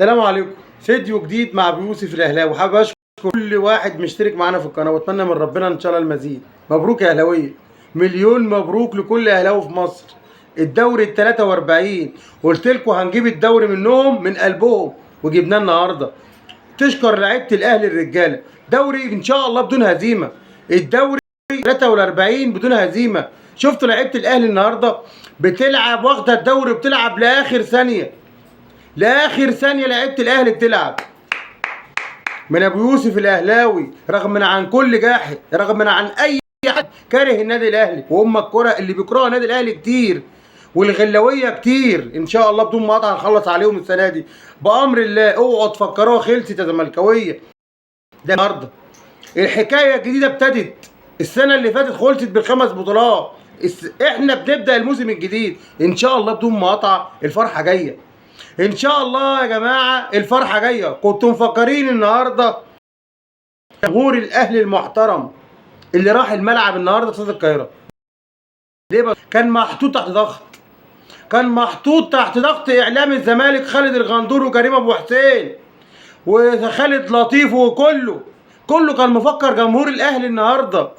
السلام عليكم. فيديو جديد مع ابو يوسف الاهلاوي. حابب اشكر كل واحد مشترك معانا في القناه، واتمنى من ربنا ان شاء الله المزيد. مبروك يا اهلاويه، مليون مبروك لكل اهلاوي في مصر. الدوري ال 43 قلت لكم هنجيب الدوري منهم من قلبهم، وجبناه النهارده. تشكر لعيبه الاهلي الرجاله، دوري ان شاء الله بدون هزيمه. الدوري 43 بدون هزيمه. شفتوا لعيبه الاهلي النهارده بتلعب، واخده الدوري بتلعب لاخر ثانيه، لاخر ثانيه لعيبه الاهلي بتلعب. من ابو يوسف الاهلاوي، رغم عن كل جاحد، رغم عن اي حد كاره النادي الاهلي، وهم الكره اللي بيكرهوا النادي الاهلي كتير، والغلاويه كتير. ان شاء الله بدون مقاطعه هنخلص عليهم السنه دي بامر الله. اوعوا تفكروها خلصت يا زملكاويه، ده النهارده الحكايه الجديده ابتدت. السنه اللي فاتت خلصت بالخمس بطولات، احنا بنبدا الموسم الجديد ان شاء الله بدون مقاطعه. الفرحه جايه ان شاء الله يا جماعه، الفرحه جايه. كنتوا مفكرين النهارده جمهور الاهلي المحترم اللي راح الملعب النهارده في استاد القاهره ليه بقى؟ كان محطوط تحت ضغط، كان محطوط تحت ضغط اعلام الزمالك، خالد الغندور وكريم ابو حسين وخالد لطيف، كله كان مفكر جمهور الاهلي النهارده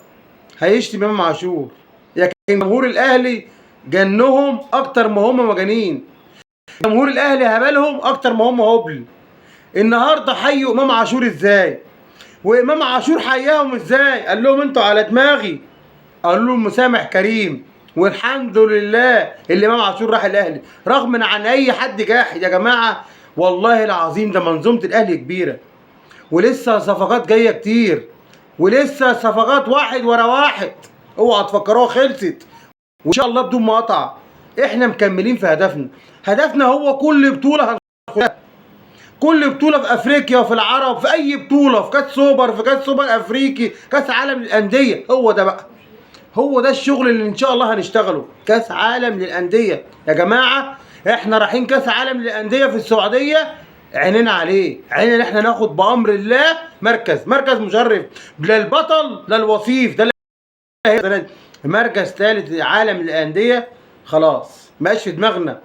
هيشتم امام عاشور. لكن جمهور الاهلي جنهم اكتر ما هم مجانين، جمهور الاهلي هبلهم اكتر ما هم هبل. النهارده حيوا امام عاشور ازاي؟ وامام عاشور حياهم ازاي؟ قال لهم انتوا على دماغي، قال لهم مسامح كريم. والحمد لله اللي امام عاشور راح الاهلي، رغم عن اي حد جاحد يا جماعه. والله العظيم ده منظومه الاهلي كبيره، ولسه صفقات جايه كتير، ولسه صفقات واحد ورا واحد. اوعى تفكروها خلصت، وان شاء الله بدون مقاطعه. احنا مكملين في هدفنا. هدفنا هو كل بطوله هناخدها، كل بطوله في افريقيا، في العرب، في اي بطوله، في كاس سوبر، في كاس سوبر افريقي، كاس عالم للانديه. هو ده بقى، هو ده الشغل اللي ان شاء الله هنشتغله. كاس عالم للانديه يا جماعه، احنا رايحين كاس عالم للانديه في السعوديه. عينينا عليه، عينينا ان احنا ناخد بامر الله مركز مشرف، لا البطل لا الوصيف. ده مركز ثالث عالم للانديه. خلاص مبقاش في دماغنا.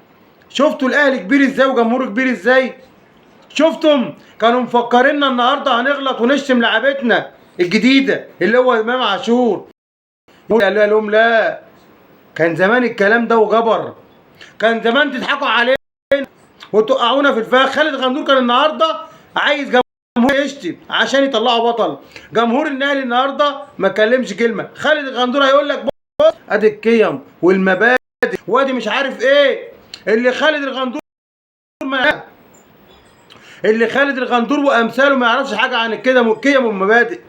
شفتوا الاهلي كبير ازاي وجمهوره كبير ازاي؟ شفتم؟ كانوا مفكريننا النهارده هنغلط ونشتم لعبتنا الجديده اللي هو امام عاشور. قال لهم لا، كان زمان الكلام ده وجبر، كان زمان تضحكوا علينا وتوقعونا في الفخ. خالد غندور كان النهارده عايز جمهور يشتم عشان يطلعوا بطل. جمهور الاهلي النهارده ما اتكلمش كلمه. خالد غندور هيقول لك بص ادي القيم والمبادئ وادي مش عارف ايه اللي خالد الغندور ما اللي خالد الغندور وامثاله ما يعرفش حاجه عن القيم والمبادئ.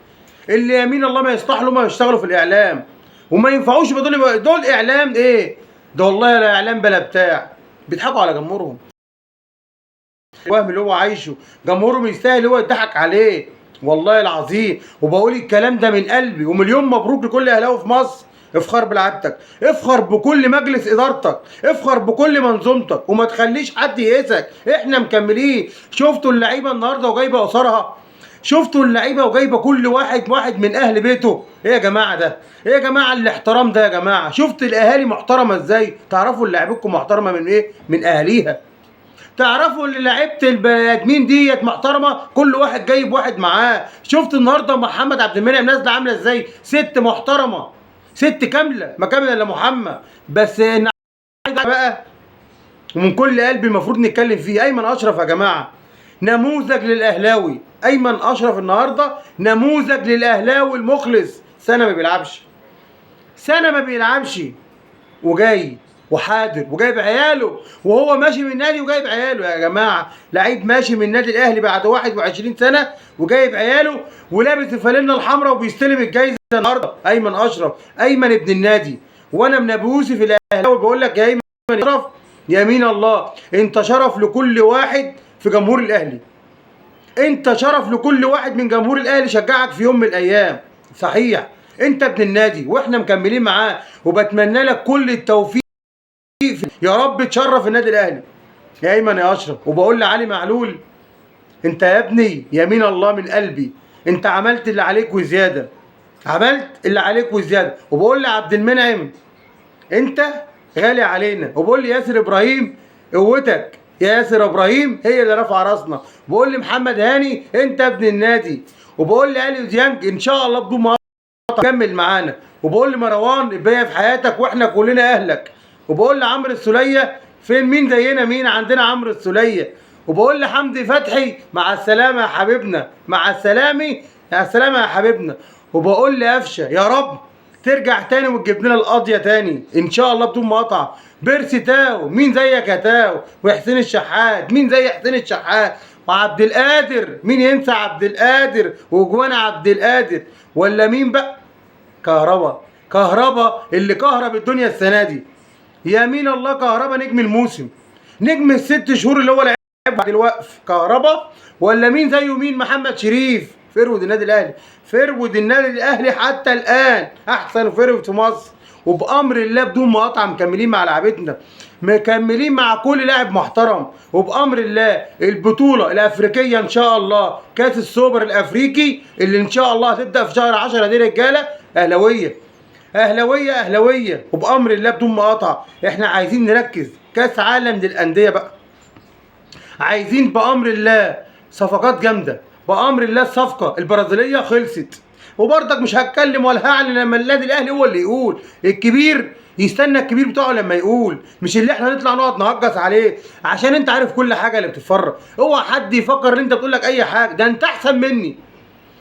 اللي يمين الله ما يصلح له ما يشتغلوا في الاعلام، وما ينفعوش يبقى دول اعلام ايه؟ ده والله لا اعلام بلا بتاع. بيضحكوا على جمهورهم، الوهم اللي هو عايشه. جمهورهم يستاهل هو يضحك عليه والله العظيم. وبقول الكلام ده من قلبي. ومليون مبروك لكل اهلاوي في مصر. افخر بلعبتك، افخر بكل مجلس ادارتك، افخر بكل منظومتك، وما تخليش حد يقيسك. احنا مكملين. شفتوا اللعيبه النهارده وجايبه قصارها؟ شفتوا اللعيبه وجايبه كل واحد من اهل بيته؟ ايه يا جماعه ده؟ ايه يا جماعه الاحترام ده يا جماعه؟ شفت الاهالي محترمه ازاي؟ تعرفوا ان لعيبتكم محترمه من ايه؟ من اهاليها. تعرفوا ان لعيبه البني ادمين ديت محترمه، كل واحد جايب واحد معاه. شفت النهارده محمد عبد المنعم نازله عامله ازاي؟ ست محترمه، ست كامله، ما كامله الا محمد. بس بقى ومن كل قلبي المفروض نتكلم فيه ايمن اشرف يا جماعه، نموذج للاهلاوي. ايمن اشرف النهارده نموذج للاهلاوي المخلص. سنه ما بيلعبش، سنه ما بيلعبش، وجاي وحاضر وجايب عياله، وهو ماشي من النادي وجايب عياله. يا جماعه لعيب ماشي من النادي الاهلي بعد 21 سنه وجايب عياله ولابس الفانلة الحمراء وبيستلم الجايزه النهارده. ايمن اشرف، ايمن ابن النادي. وانا من ابو يوسف الاهلاوي بقول لك يا ايمن اشرف، يمين الله انت شرف لكل واحد في جمهور الاهلي، انت شرف لكل واحد من جمهور الاهلي شجعك في يوم من الايام. صحيح انت ابن النادي واحنا مكملين معاه، وبتمنى لك كل التوفيق. يا رب تشرف النادي الاهلي يا ايمن يا اشرف. وبقول لعلي معلول، انت يا ابني يمين الله من قلبي، انت عملت اللي عليك وزياده، عملت اللي عليك وزياده. وبقول لعبد المنعم انت غالي علينا. وبقول لي ياسر ابراهيم قوتك يا ياسر ابراهيم هي اللي رافعه راسنا. بقول لمحمد هاني انت ابن النادي، وبقول لاليو ديانج ان شاء الله بدون ما كمل معانا، وبقول لمروان الباقي في حياتك واحنا كلنا اهلك، وبقول لعمرو السوليه فين مين زينا مين عندنا عمرو السوليه، وبقول لحمدي فتحي مع السلامه يا حبيبنا، مع السلامه مع السلامه يا حبيبنا، وبقول لقفشه يا رب ترجع تاني وتجيب لنا القضيه تاني ان شاء الله بدون مقاطعه. بيرسي تاو مين زيك يا تاو، وحسين الشحات مين زي حسين الشحات، وعبد القادر مين ينسى عبد القادر وجوان عبد القادر، ولا مين بقى؟ كهربا، كهربا اللي كهرب الدنيا السنه دي. يمين الله كهربا نجم الموسم، نجم الست شهور اللي هو لعب بعد الوقف كهربا، ولا مين زيه مين؟ محمد شريف فرود النادي الاهلي، فرود النادي الاهلي حتى الان احسن فرود في مصر، وبامر الله بدون مقاطعه مكملين مع لعبتنا، مكملين مع كل لاعب محترم، وبامر الله البطوله الافريقيه ان شاء الله كاس السوبر الافريقي اللي ان شاء الله هتبدا في شهر 10 دي رجاله اهلاويه اهلاويه اهلاويه، وبامر الله بدون مقاطعه احنا عايزين نركز كاس عالم للانديه بقى، عايزين بامر الله صفقات جامده، بامر الله الصفقه البرازيليه خلصت، وبرضك مش هتكلم ولا هعلن لما النادي الاهلي هو اللي يقول، الكبير يستنى الكبير بتاعه لما يقول، مش اللي احنا نطلع نقعد نهجس عليه عشان انت عارف كل حاجه اللي بتتفرج. اوعى حد يفكر ان انت بتقول لك اي حاجه، ده انت احسن مني،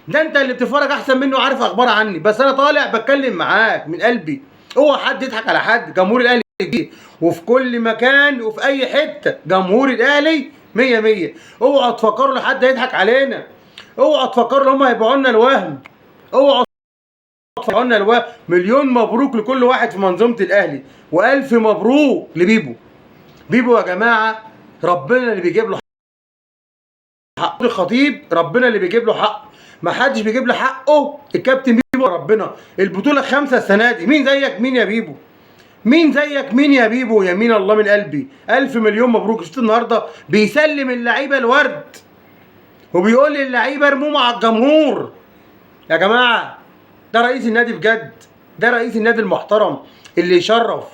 ده انت اللي بتتفرج احسن مني وعارف اخبار عني، بس انا طالع بتكلم معاك من قلبي. اوعى حد يضحك على حد، جمهور الاهلي كبير وفي كل مكان وفي اي حته جمهور الاهلي 100 100. اوعى تفكروا لحد هيضحك علينا، اوعى تفكروا ان هم هيبيعوا لنا الوهم، اوعى تفكروا لنا الوهم. مليون مبروك لكل واحد في منظومه الاهلي، والف مبروك لبيبو. بيبو يا جماعه ربنا اللي بيجيب له حق، الخطيب ربنا اللي بيجيب له حق، ما حدش بيجيب له حقه، الكابتن بيبو ربنا. البطوله 5 السنه دي، مين زيك مين يا بيبو، مين زيك مين يا بيبو، يمين الله من قلبي الف مليون مبروك. شفت النهارده بيسلم اللعيبه الورد وبيقول للعيبه ارموا مع الجمهور. يا جماعه ده رئيس النادي بجد، ده رئيس النادي المحترم اللي يشرف،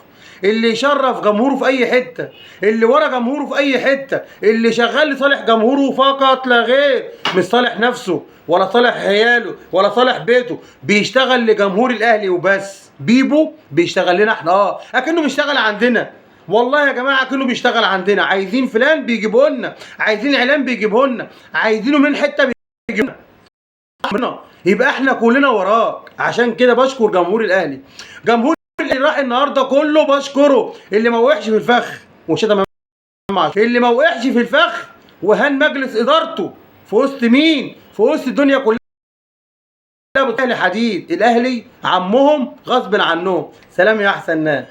اللي يشرف جمهوره في اي حته، اللي ورا جمهوره في اي حته، اللي شغال لصالح جمهوره فقط لا غير، مش صالح نفسه ولا صالح عياله ولا صالح بيته، بيشتغل لجمهور الاهلي وبس. بيبو بيشتغل لنا احنا، اكنه بيشتغل عندنا، والله يا جماعه اكنه بيشتغل عندنا. عايزين فلان بيجيبه لنا، عايزين اعلان بيجيبه لنا، عايزينه من حته بيجيبه لنا، يبقى احنا كلنا وراك. عشان كده بشكر جمهور الاهلي، جمهور اللي راح النهارده كله بشكره، اللي ما وقعش في الفخ وشتم، اللي ما وقعش في الفخ وهان مجلس ادارته في وسط مين؟ في وسط الدنيا كلها. الاهلي حديد، الاهلي عمهم غصب عنهم. سلام يا احسن ناس.